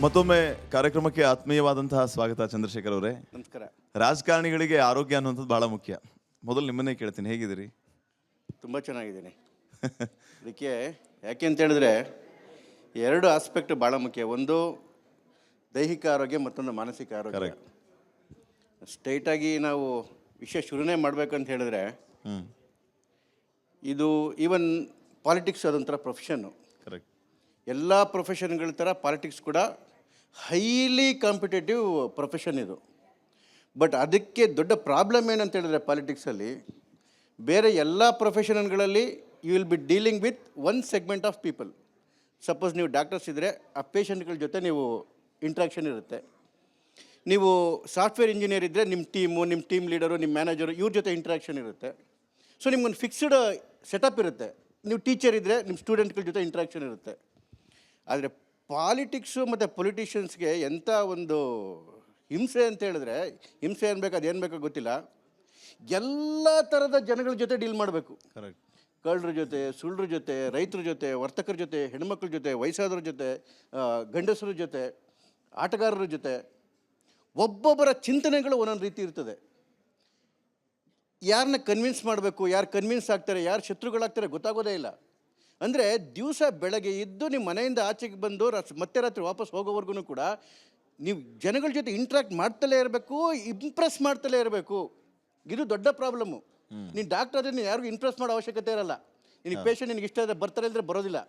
ಮತ್ತೊಮ್ಮೆ ಕಾರ್ಯಕ್ರಮಕ್ಕೆ ಆತ್ಮೀಯವಾದಂತಹ ಸ್ವಾಗತ ಚಂದ್ರಶೇಖರ್ ಅವರೇ. ನಮಸ್ಕಾರ. ರಾಜಕಾರಣಿಗಳಿಗೆ ಆರೋಗ್ಯ ಅನ್ನುವಂಥದ್ದು ಬಹಳ ಮುಖ್ಯ. ಮೊದಲು ನಿಮ್ಮನ್ನೇ ಕೇಳ್ತೀನಿ, ಹೇಗಿದ್ದೀರಿ? ತುಂಬ ಚೆನ್ನಾಗಿದ್ದೀನಿ. ಅದಕ್ಕೆ ಯಾಕೆ ಅಂತ ಹೇಳಿದ್ರೆ ಎರಡು ಆಸ್ಪೆಕ್ಟ್ ಭಾಳ ಮುಖ್ಯ. ಒಂದು ದೈಹಿಕ ಆರೋಗ್ಯ, ಮತ್ತೊಂದು ಮಾನಸಿಕ ಆರೋಗ್ಯ. ಕರೆಕ್ಟ್. ಸ್ಟ್ರೈಟಾಗಿ ನಾವು ವಿಷಯ ಶುರುನೇ ಮಾಡಬೇಕಂತ ಹೇಳಿದ್ರೆ ಇದು ಈವನ್ ಪಾಲಿಟಿಕ್ಸ್ ಅದೊಂಥರ ಪ್ರೊಫೆಷನ್ನು. ಕರೆಕ್ಟ್. ಎಲ್ಲ ಪ್ರೊಫೆಷನ್ಗಳ ಥರ ಪಾಲಿಟಿಕ್ಸ್ ಕೂಡ ಹೈಲಿ ಕಾಂಪಿಟೇಟಿವ್ ಪ್ರೊಫೆಷನ್ ಇದು. ಬಟ್ ಅದಕ್ಕೆ ದೊಡ್ಡ ಪ್ರಾಬ್ಲಮ್ ಏನಂತ ಹೇಳಿದ್ರೆ ಪಾಲಿಟಿಕ್ಸಲ್ಲಿ ಬೇರೆ ಎಲ್ಲ ಪ್ರೊಫೆಷನ್ಗಳಲ್ಲಿ you will be dealing with one segment of people. Suppose ನೀವು ಡಾಕ್ಟರ್ಸ್ ಇದ್ದರೆ ಆ ಪೇಷಂಟ್ಗಳ ಜೊತೆ ನೀವು ಇಂಟ್ರಾಕ್ಷನ್ ಇರುತ್ತೆ. ನೀವು ಸಾಫ್ಟ್ವೇರ್ ಇಂಜಿನಿಯರ್ ಇದ್ದರೆ ನಿಮ್ಮ ಟೀಮ್ ಲೀಡರು, ನಿಮ್ಮ ಮ್ಯಾನೇಜರು, ಇವ್ರ ಜೊತೆ ಇಂಟ್ರಾಕ್ಷನ್ ಇರುತ್ತೆ. ಸೊ ನಿಮ್ಗೊಂದು ಫಿಕ್ಸ್ಡ್ ಸೆಟಪ್ ಇರುತ್ತೆ. ನೀವು ಟೀಚರ್ ಇದ್ದರೆ ನಿಮ್ಮ ಸ್ಟೂಡೆಂಟ್ಗಳ ಜೊತೆ ಇಂಟ್ರಾಕ್ಷನ್ ಇರುತ್ತೆ. ಆದರೆ ಪಾಲಿಟಿಕ್ಸು ಮತ್ತು ಪೊಲಿಟಿಷಿಯನ್ಸ್ಗೆ ಎಂಥ ಒಂದು ಹಿಂಸೆ ಅಂತ ಹೇಳಿದ್ರೆ, ಹಿಂಸೆ ಅನ್ಬೇಕು ಅದೇನು ಬೇಕೋ ಗೊತ್ತಿಲ್ಲ, ಎಲ್ಲ ಥರದ ಜನಗಳ ಜೊತೆ ಡೀಲ್ ಮಾಡಬೇಕು. ಕರೆಕ್ಟ್. ಕಳ್ಳರ ಜೊತೆ, ಸುಳ್ಳರ ಜೊತೆ, ರೈತರ ಜೊತೆ, ವರ್ತಕರ ಜೊತೆ, ಹೆಣ್ಮಕ್ಳ ಜೊತೆ, ವಯಸ್ಸಾದವ್ರ ಜೊತೆ, ಗಂಡಸರ ಜೊತೆ, ಆಟಗಾರರ ಜೊತೆ. ಒಬ್ಬೊಬ್ಬರ ಚಿಂತನೆಗಳು ಒಂದೊಂದು ರೀತಿ ಇರ್ತದೆ. ಯಾರನ್ನ ಕನ್ವಿನ್ಸ್ ಮಾಡಬೇಕು, ಯಾರು ಕನ್ವಿನ್ಸ್ ಆಗ್ತಾರೆ, ಯಾರು ಶತ್ರುಗಳಾಗ್ತಾರೆ ಗೊತ್ತಾಗೋದೇ ಇಲ್ಲ. ಅಂದರೆ ದಿವಸ ಬೆಳಗ್ಗೆ ಇದ್ದು ನಿಮ್ಮ ಮನೆಯಿಂದ ಆಚೆಗೆ ಬಂದು ಮತ್ತೆ ರಾತ್ರಿ ವಾಪಸ್ ಹೋಗೋವರೆಗೂ ಕೂಡ ನೀವು ಜನಗಳ ಜೊತೆ ಇಂಟ್ರ್ಯಾಕ್ಟ್ ಮಾಡ್ತಲೇ ಇರಬೇಕು, ಇಂಪ್ರೆಸ್ ಮಾಡ್ತಲೇ ಇರಬೇಕು. ಇದು ದೊಡ್ಡ ಪ್ರಾಬ್ಲಮ್ಮು. ನೀನು ಡಾಕ್ಟರ್ ಆದರೆ ನೀನು ಯಾರಿಗೂ ಇಂಪ್ರೆಸ್ ಮಾಡೋ ಅವಶ್ಯಕತೆ ಇರಲ್ಲ. ನಿನಗೆ ಪೇಷಂಟ್ ನಿನಗೆ ಇಷ್ಟ ಆದರೆ ಬರ್ತಾರೆ, ಇಲ್ಲದ್ರೆ ಬರೋದಿಲ್ಲ.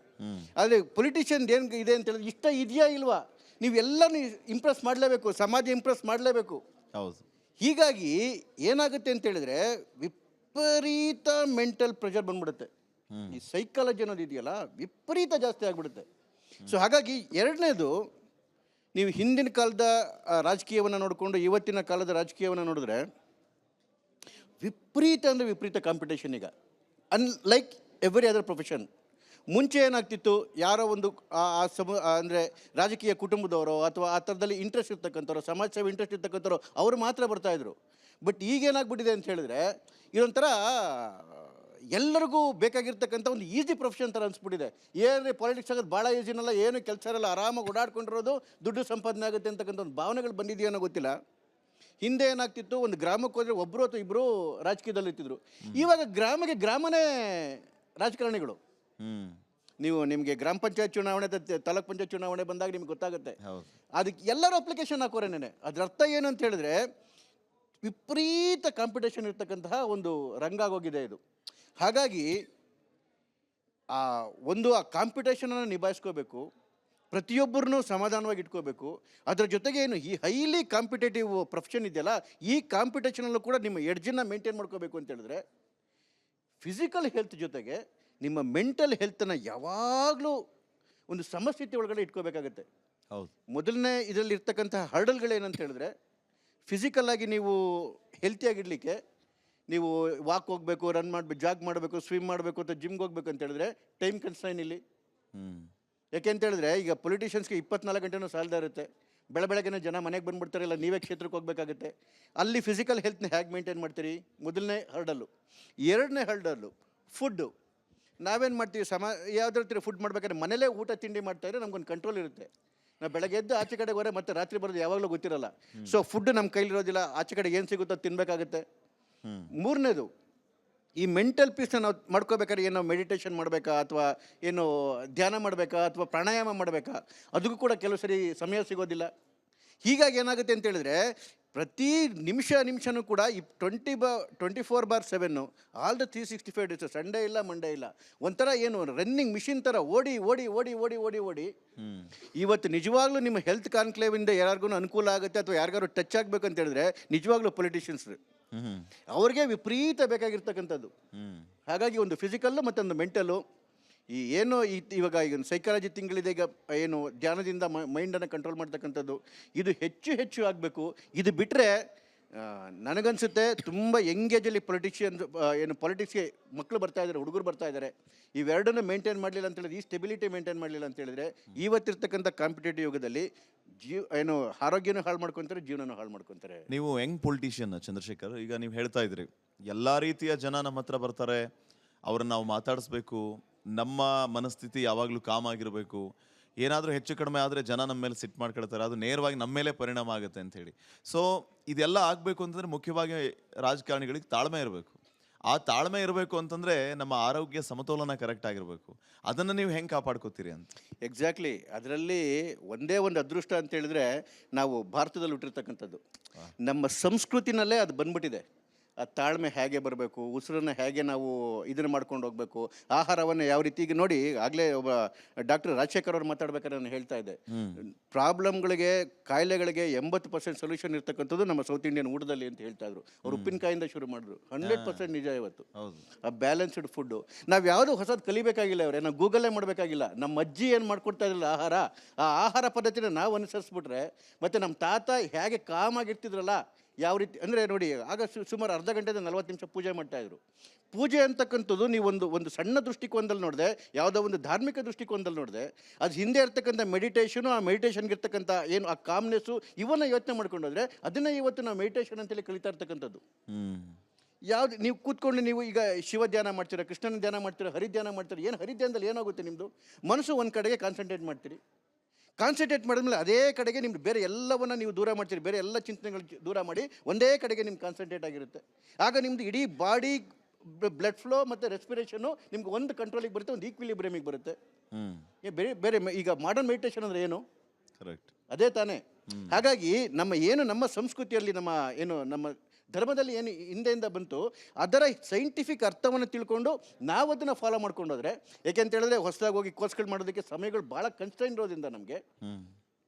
ಆದರೆ ಪೊಲಿಟಿಷಿಯನ್ ಏನು ಇದೆ ಅಂತ ಹೇಳಿದ್ರೆ ಇಷ್ಟ ಇದೆಯಾ ಇಲ್ವಾ, ನೀವೆಲ್ಲನೂ ಇಂಪ್ರೆಸ್ ಮಾಡಲೇಬೇಕು, ಸಮಾಜ ಇಂಪ್ರೆಸ್ ಮಾಡಲೇಬೇಕು. ಹೌದು. ಹೀಗಾಗಿ ಏನಾಗುತ್ತೆ ಅಂತ ಹೇಳಿದ್ರೆ ವಿಪರೀತ ಮೆಂಟಲ್ ಪ್ರೆಷರ್ ಬಂದ್ಬಿಡುತ್ತೆ. ಈ ಸೈಕಾಲಜಿ ಅನ್ನೋದು ಇದೆಯಲ್ಲ, ವಿಪರೀತ ಜಾಸ್ತಿ ಆಗಿಬಿಡುತ್ತೆ. ಸೊ ಹಾಗಾಗಿ ಎರಡನೇದು, ನೀವು ಹಿಂದಿನ ಕಾಲದ ರಾಜಕೀಯವನ್ನು ನೋಡಿಕೊಂಡು ಇವತ್ತಿನ ಕಾಲದ ರಾಜಕೀಯವನ್ನು ನೋಡಿದ್ರೆ ವಿಪರೀತ ಅಂದರೆ ವಿಪರೀತ ಕಾಂಪಿಟೇಷನ್ ಈಗ, ಅನ್ಲೈಕ್ ಎವ್ರಿ ಅದರ್ ಪ್ರೊಫೆಷನ್. ಮುಂಚೆ ಏನಾಗ್ತಿತ್ತು, ಯಾರೋ ಒಂದು ಅಂದರೆ ರಾಜಕೀಯ ಕುಟುಂಬದವರು ಅಥವಾ ಆ ಥರದಲ್ಲಿ ಇಂಟ್ರೆಸ್ಟ್ ಇರ್ತಕ್ಕಂಥವ್ರು, ಸಮಾಜ ಸೇವೆ ಇಂಟ್ರೆಸ್ಟ್ ಇರ್ತಕ್ಕಂಥವ್ರು ಅವರು ಮಾತ್ರ ಬರ್ತಾಯಿದ್ರು. ಬಟ್ ಈಗೇನಾಗ್ಬಿಟ್ಟಿದೆ ಅಂತ ಹೇಳಿದ್ರೆ ಇದೊಂಥರ ಎಲ್ಲರಿಗೂ ಬೇಕಾಗಿರ್ತಕ್ಕಂಥ ಒಂದು ಈಸಿ ಪ್ರೊಫೆಷನ್ ಥರ ಅನಿಸ್ಬಿಟ್ಟಿದೆ. ಏನೇ ಪಾಲಿಟಿಕ್ಸ್ ಆಗೋದು ಭಾಳ ಈಸಿನಲ್ಲ, ಏನು ಕೆಲಸ ಇರಲ್ಲ, ಆರಾಮಾಗಿ ಓಡಾಡ್ಕೊಂಡಿರೋದು, ದುಡ್ಡು ಸಂಪಾದನೆ ಆಗುತ್ತೆ ಅಂತಕ್ಕಂಥ ಒಂದು ಭಾವನೆಗಳು ಬಂದಿದೆಯೋ ಅನ್ನೋ ಗೊತ್ತಿಲ್ಲ. ಹಿಂದೆ ಏನಾಗ್ತಿತ್ತು, ಒಂದು ಗ್ರಾಮಕ್ಕೆ ಹೋದರೆ ಒಬ್ಬರು ಅಥವಾ ಇಬ್ಬರು ರಾಜಕೀಯದಲ್ಲಿ ಇರ್ತಿದ್ರು. ಇವಾಗ ಗ್ರಾಮನೇ ರಾಜಕಾರಣಿಗಳು. ನಿಮಗೆ ಗ್ರಾಮ ಪಂಚಾಯತ್ ಚುನಾವಣೆ, ತಾಲೂಕ್ ಪಂಚಾಯತ್ ಚುನಾವಣೆ ಬಂದಾಗ ನಿಮ್ಗೆ ಗೊತ್ತಾಗುತ್ತೆ. ಅದಕ್ಕೆ ಎಲ್ಲರೂ ಅಪ್ಲಿಕೇಶನ್ ಹಾಕೋರೇನೆ. ಅದರ ಅರ್ಥ ಏನು ಅಂತ ಹೇಳಿದ್ರೆ ವಿಪರೀತ ಕಾಂಪಿಟೇಷನ್ ಇರ್ತಕ್ಕಂತಹ ಒಂದು ರಂಗ ಆಗೋಗಿದೆ ಇದು. ಹಾಗಾಗಿ ಆ ಕಾಂಪಿಟೇಷನನ್ನು ನಿಭಾಯಿಸ್ಕೋಬೇಕು, ಪ್ರತಿಯೊಬ್ಬರನ್ನೂ ಸಮಾಧಾನವಾಗಿ ಇಟ್ಕೋಬೇಕು. ಅದರ ಜೊತೆಗೆ ಏನು ಈ ಹೈಲಿ ಕಾಂಪಿಟೇಟಿವ್ ಪ್ರೊಫೆಷನ್ ಇದೆಯಲ್ಲ, ಈ ಕಾಂಪಿಟೇಷನಲ್ಲೂ ಕೂಡ ನಿಮ್ಮ ಎಡ್ಜನ್ನು ಮೇಂಟೈನ್ ಮಾಡ್ಕೋಬೇಕು ಅಂತ ಹೇಳಿದ್ರೆ ಫಿಸಿಕಲ್ ಹೆಲ್ತ್ ಜೊತೆಗೆ ನಿಮ್ಮ ಮೆಂಟಲ್ ಹೆಲ್ತನ್ನು ಯಾವಾಗಲೂ ಒಂದು ಸಮಸ್ಥಿತಿ ಒಳಗಡೆ ಇಟ್ಕೋಬೇಕಾಗತ್ತೆ. ಹೌದು. ಮೊದಲನೇ ಇದರಲ್ಲಿ ಇರ್ತಕ್ಕಂತಹ ಹರ್ಡಲ್ಗಳೇನಂತ ಹೇಳಿದ್ರೆ, ಫಿಸಿಕಲ್ಲಾಗಿ ನೀವು ಹೆಲ್ತಿಯಾಗಿಡಲಿಕ್ಕೆ ನೀವು ವಾಕ್ ಹೋಗಬೇಕು, ರನ್ ಮಾಡಬೇಕು, ಜಾಗ್ ಮಾಡಬೇಕು, ಸ್ವಿಮ್ ಮಾಡಬೇಕು ಅಥವಾ ಜಿಮ್ಗೆ ಹೋಗ್ಬೇಕು ಅಂತ ಹೇಳಿದ್ರೆ ಟೈಮ್ ಕನ್ಸ್ಟ್ರೈನ್ ಇಲ್ಲಿ. ಯಾಕೆ ಅಂತ ಹೇಳಿದ್ರೆ ಈಗ ಪೊಲಿಟಿಷಿಯನ್ಸ್ಗೆ 24 ಗಂಟೆನೂ ಸಾಲದ ಇರುತ್ತೆ. ಬೆಳಗ್ಗೆನೇ ಜನ ಮನೆಗೆ ಬಂದುಬಿಡ್ತಾರೆ, ಇಲ್ಲ ನೀವೇ ಕ್ಷೇತ್ರಕ್ಕೆ ಹೋಗಬೇಕಾಗುತ್ತೆ. ಅಲ್ಲಿ ಫಿಸಿಕಲ್ ಹೆಲ್ತ್ನ ಹೇಗೆ ಮೇಂಟೈನ್ ಮಾಡ್ತೀರಿ? ಮೊದಲನೇ ಹರ್ಡಲ್ಲು. ಎರಡನೇ ಹರ್ಡಲ್ಲು ಫುಡ್ಡು. ನಾವೇನು ಮಾಡ್ತೀವಿ, ಯಾವುದ್ರ ಹತ್ರ ಫುಡ್ ಮಾಡ್ಬೇಕಾದ್ರೆ ಮನೇಲೇ ಊಟ ತಿಂಡಿ ಮಾಡ್ತಾಯಿದ್ರೆ ನಮ್ಗೊಂದು ಕಂಟ್ರೋಲ್ ಇರುತ್ತೆ. ನಾವು ಬೆಳಗ್ಗೆ ಎದ್ದು ಆಚೆ ಕಡೆ ಹೋದರೆ ಮತ್ತೆ ರಾತ್ರಿ ಬರೋದು ಯಾವಾಗಲೂ ಗೊತ್ತಿರಲ್ಲ. ಸೊ ಫುಡ್ ನಮ್ಮ ಕೈಲಿರೋದಿಲ್ಲ, ಆಚೆ ಕಡೆ ಏನು ಸಿಗುತ್ತೋ ತಿನ್ನಬೇಕಾಗುತ್ತೆ. ಮೂರನೇದು, ಈ ಮೆಂಟಲ್ ಪೀಸ್ನ ನಾವು ಮಾಡ್ಕೋಬೇಕಾದ್ರೆ ಏನು ಮೆಡಿಟೇಷನ್ ಮಾಡಬೇಕಾ ಅಥವಾ ಏನು ಧ್ಯಾನ ಮಾಡಬೇಕಾ ಅಥವಾ ಪ್ರಾಣಾಯಾಮ ಮಾಡಬೇಕಾ, ಅದಕ್ಕೂ ಕೂಡ ಕೆಲವು ಸರಿ ಸಮಯ ಸಿಗೋದಿಲ್ಲ. ಹೀಗಾಗಿ ಏನಾಗುತ್ತೆ ಅಂತ ಹೇಳಿದ್ರೆ ಪ್ರತಿ ನಿಮಿಷನೂ ಕೂಡ ಈ 24/7 ಆಲ್ ದ 365 ಡೇಸ್, ಸಂಡೇ ಇಲ್ಲ ಮಂಡೇ ಇಲ್ಲ, ಒಂಥರ ಏನು ರನ್ನಿಂಗ್ ಮಿಷಿನ್ ಥರ ಓಡಿ ಓಡಿ ಓಡಿ ಓಡಿ ಓಡಿ ಓಡಿ ಇವತ್ತು ನಿಜವಾಗ್ಲೂ ನಿಮ್ಮ ಹೆಲ್ತ್ ಕಾನ್ಕ್ಲೇವಿಂದ ಯಾರಿಗೂ ಅನುಕೂಲ ಆಗುತ್ತೆ ಅಥವಾ ಯಾರಿಗಾರು ಟಚ್ ಆಗಬೇಕು ಅಂತ ಹೇಳಿದ್ರೆ ನಿಜವಾಗ್ಲೂ ಪೊಲಿಟಿಷಿಯನ್ಸ್ ಅವ್ರಿಗೆ ವಿಪರೀತ ಬೇಕಾಗಿರ್ತಕ್ಕಂಥದ್ದು. ಹಾಗಾಗಿ ಒಂದು ಫಿಸಿಕಲ್ಲು ಮತ್ತೊಂದು ಮೆಂಟಲು. ಇವಾಗ ಈಗ ಸೈಕಾಲಜಿ ತಿಂಗಳಿದೆ, ಈಗ ಏನು ಧ್ಯಾನದಿಂದ ಮೈಂಡನ್ನು ಕಂಟ್ರೋಲ್ ಮಾಡ್ತಕ್ಕಂಥದ್ದು, ಇದು ಹೆಚ್ಚು ಆಗಬೇಕು. ಇದು ಬಿಟ್ಟರೆ ನನಗನ್ಸುತ್ತೆ ತುಂಬ ಎಂಗೇಜಲ್ಲಿ ಪಾಲಿಟಿಕ್ಸ್ಗೆ ಮಕ್ಕಳು ಬರ್ತಾಯಿದ್ದಾರೆ, ಹುಡುಗರು ಬರ್ತಾಯಿದ್ದಾರೆ. ಇವೆರಡನ್ನು ಮೇಂಟೈನ್ ಮಾಡಲಿಲ್ಲ ಅಂತ ಹೇಳಿದ್ರೆ, ಈ ಸ್ಟೆಬಿಲಿಟಿ ಮೇಂಟೈನ್ ಮಾಡಲಿಲ್ಲ ಅಂತ ಹೇಳಿದ್ರೆ ಇವತ್ತಿರ್ತಕ್ಕಂಥ ಕಾಂಪಿಟೇಟಿವ್ ಯುಗದಲ್ಲಿ ಆರೋಗ್ಯನೂ ಹಾಳು ಮಾಡ್ಕೊತಾರೆ, ಜೀವನನೂ ಹಾಳು ಮಾಡ್ಕೊತಾರೆ. ನೀವು ಯಂಗ್ ಪೊಲಿಟಿಷಿಯನ್ ಚಂದ್ರಶೇಖರ್, ಈಗ ನೀವು ಹೇಳ್ತಾ ಇದ್ರಿ ಎಲ್ಲ ರೀತಿಯ ಜನ ನಮ್ಮ ಹತ್ರ ಬರ್ತಾರೆ, ಅವ್ರನ್ನ ನಾವು ಮಾತಾಡಿಸ್ಬೇಕು, ನಮ್ಮ ಮನಸ್ಥಿತಿ ಯಾವಾಗಲೂ ಕಾಮ್ ಆಗಿರಬೇಕು, ಏನಾದರೂ ಹೆಚ್ಚು ಕಡಿಮೆ ಆದರೆ ಜನ ನಮ್ಮ ಮೇಲೆ ಸಿಟ್ಟು ಮಾಡ್ಕೊಳ್ತಾರೆ, ಅದು ನೇರವಾಗಿ ನಮ್ಮ ಮೇಲೆ ಪರಿಣಾಮ ಆಗುತ್ತೆ ಅಂತ ಹೇಳಿ. ಸೊ ಇದೆಲ್ಲ ಆಗಬೇಕು ಅಂತಂದರೆ ಮುಖ್ಯವಾಗಿ ರಾಜಕಾರಣಿಗಳಿಗೆ ತಾಳ್ಮೆ ಇರಬೇಕು. ಆ ತಾಳ್ಮೆ ಇರಬೇಕು ಅಂತಂದರೆ ನಮ್ಮ ಆರೋಗ್ಯ ಸಮತೋಲನ ಕರೆಕ್ಟ್ ಆಗಿರಬೇಕು. ಅದನ್ನು ನೀವು ಹೆಂಗೆ ಕಾಪಾಡ್ಕೋತೀರಿ ಅಂತ? ಎಕ್ಸಾಕ್ಟ್ಲಿ. ಅದರಲ್ಲಿ ಒಂದೇ ಒಂದು ಅದೃಷ್ಟ ಅಂತ ಹೇಳಿದ್ರೆ ನಾವು ಭಾರತದಲ್ಲಿ ಹುಟ್ಟಿರ್ತಕ್ಕಂಥದ್ದು. ನಮ್ಮ ಸಂಸ್ಕೃತಿನಲ್ಲೇ ಅದು ಬಂದ್ಬಿಟ್ಟಿದೆ. ಆ ತಾಳ್ಮೆ ಹೇಗೆ ಬರಬೇಕು, ಉಸಿರನ್ನು ಹೇಗೆ ನಾವು ಇದನ್ನು ಮಾಡ್ಕೊಂಡು ಹೋಗಬೇಕು, ಆಹಾರವನ್ನು ಯಾವ ರೀತಿ. ಈಗ ನೋಡಿ, ಆಗಲೇ ಒಬ್ಬ ಡಾಕ್ಟರ್ ರಾಜಶೇಖರ್ ಅವ್ರು ಮಾತಾಡ್ಬೇಕಾದ್ರೆ ನಾನು ಹೇಳ್ತಾ ಇದ್ದೆ, ಪ್ರಾಬ್ಲಮ್ಗಳಿಗೆ, ಕಾಯಿಲೆಗಳಿಗೆ 80% ಸೊಲ್ಯೂಷನ್ ಇರ್ತಕ್ಕಂಥದ್ದು ನಮ್ಮ ಸೌತ್ ಇಂಡಿಯನ್ ಊಟದಲ್ಲಿ ಅಂತ ಹೇಳ್ತಾ ಇದ್ರು. ಅವ್ರು ಉಪ್ಪಿನಕಾಯಿಂದ ಶುರು ಮಾಡಿದ್ರು. 100% ನಿಜ ಇವತ್ತು. ಆ ಬ್ಯಾಲೆನ್ಸ್ಡ್ ಫುಡ್ಡು ನಾವು ಯಾವುದು ಹೊಸದು ಕಲಿಬೇಕಾಗಿಲ್ಲ. ಅವರೇ ನಾವು ಗೂಗಲೇ ಮಾಡಬೇಕಾಗಿಲ್ಲ. ನಮ್ಮ ಅಜ್ಜಿ ಏನು ಮಾಡ್ಕೊಡ್ತಾ ಇದ್ರಲ್ಲ ಆಹಾರ, ಆ ಆಹಾರ ಪದ್ಧತಿನ ನಾವು ಅನುಸರಿಸ್ಬಿಟ್ರೆ, ಮತ್ತು ನಮ್ಮ ತಾತ ಹೇಗೆ ಕಾಮಾಗಿರ್ತಿದ್ರಲ್ಲ, ಯಾವ ರೀತಿ ಅಂದರೆ ನೋಡಿ, ಆಗ ಸುಮಾರು ಅರ್ಧ ಗಂಟೆಯಿಂದ 40 ನಿಮಿಷ ಪೂಜೆ ಮಾಡ್ತಾಯಿದ್ರು. ಪೂಜೆ ಅಂತಕ್ಕಂಥದ್ದು ನೀವು ಒಂದು ಸಣ್ಣ ದೃಷ್ಟಿಕೋನದಲ್ಲಿ ನೋಡಿದೆ, ಯಾವುದೋ ಒಂದು ಧಾರ್ಮಿಕ ದೃಷ್ಟಿಕೋನದಲ್ಲಿ ನೋಡಿದೆ, ಅದು ಹಿಂದೆ ಇರ್ತಕ್ಕಂಥ ಮೆಡಿಟೇಷನು, ಆ ಮೆಡಿಟೇಷನ್ಗೆ ಇರ್ತಕ್ಕಂಥ ಏನು ಆ ಕಾಮ್ನೆಸ್ಸು, ಇವನ್ನ ಯೋಚನೆ ಮಾಡ್ಕೊಂಡೋದ್ರೆ ಅದನ್ನೇ ಇವತ್ತು ನಾವು ಮೆಡಿಟೇಷನ್ ಅಂತೇಳಿ ಕಲಿತಾ ಇರ್ತಕ್ಕಂಥದ್ದು. ಯಾವ್ದು ನೀವು ಕೂತ್ಕೊಂಡು ನೀವು ಈಗ ಶಿವ ಧ್ಯಾನ ಮಾಡ್ತೀರಾ, ಕೃಷ್ಣನ ಧ್ಯಾನ ಮಾಡ್ತೀರಾ, ಹರಿಧ್ಯಾನ ಮಾಡ್ತೀರಾ, ಏನು ಹರಿಧ್ಯಾನದಲ್ಲಿ ಏನಾಗುತ್ತೆ, ನಿಮ್ಮದು ಮನಸ್ಸು ಒಂದು ಕಡೆಗೆ ಕಾನ್ಸಂಟ್ರೇಟ್ ಮಾಡ್ತೀರಿ. ಕಾನ್ಸಂಟ್ರೇಟ್ ಮಾಡಿದ್ಮೇಲೆ ಅದೇ ಕಡೆಗೆ ನಿಮ್ದು ಬೇರೆ ಎಲ್ಲವನ್ನು ನೀವು ದೂರ ಮಾಡ್ತೀರಿ. ಬೇರೆ ಎಲ್ಲ ಚಿಂತನೆಗಳು ದೂರ ಮಾಡಿ ಒಂದೇ ಕಡೆಗೆ ನಿಮ್ಗೆ ಕಾನ್ಸಂಟ್ರೇಟ್ ಆಗಿರುತ್ತೆ. ಆಗ ನಿಮ್ಮದು ಇಡೀ ಬಾಡಿ ಬ್ಲಡ್ ಫ್ಲೋ ಮತ್ತು ರೆಸ್ಪಿರೇಷನು ನಿಮ್ಗೆ ಒಂದು ಕಂಟ್ರೋಲಿಗೆ ಬರುತ್ತೆ, ಒಂದು ಈಕ್ವಿಲಿಬ್ರಿಯಮಿಗೆ ಬರುತ್ತೆ. ಬೇರೆ ಬೇರೆ ಈಗ ಮಾಡರ್ನ್ ಮೆಡಿಟೇಷನ್ ಅಂದರೆ ಏನು? ಕರೆಕ್ಟ್, ಅದೇ ತಾನೇ. ಹಾಗಾಗಿ ನಮ್ಮ ಸಂಸ್ಕೃತಿಯಲ್ಲಿ ನಮ್ಮ ಧರ್ಮದಲ್ಲಿ ಏನು ಹಿಂದೆಯಿಂದ ಬಂತು, ಅದರ ಸೈಂಟಿಫಿಕ್ ಅರ್ಥವನ್ನು ತಿಳ್ಕೊಂಡು ನಾವು ಅದನ್ನು ಫಾಲೋ ಮಾಡ್ಕೊಂಡೋದ್ರೆ, ಯಾಕೆಂತ ಹೇಳಿದ್ರೆ ಹೊಸದಾಗಿ ಹೋಗಿ ಕೋರ್ಸ್ಗಳು ಮಾಡೋದಕ್ಕೆ ಸಮಯಗಳು ಭಾಳ ಕನ್ಸ್ಟ್ರೈನ್ ಇರೋದ್ರಿಂದ ನಮಗೆ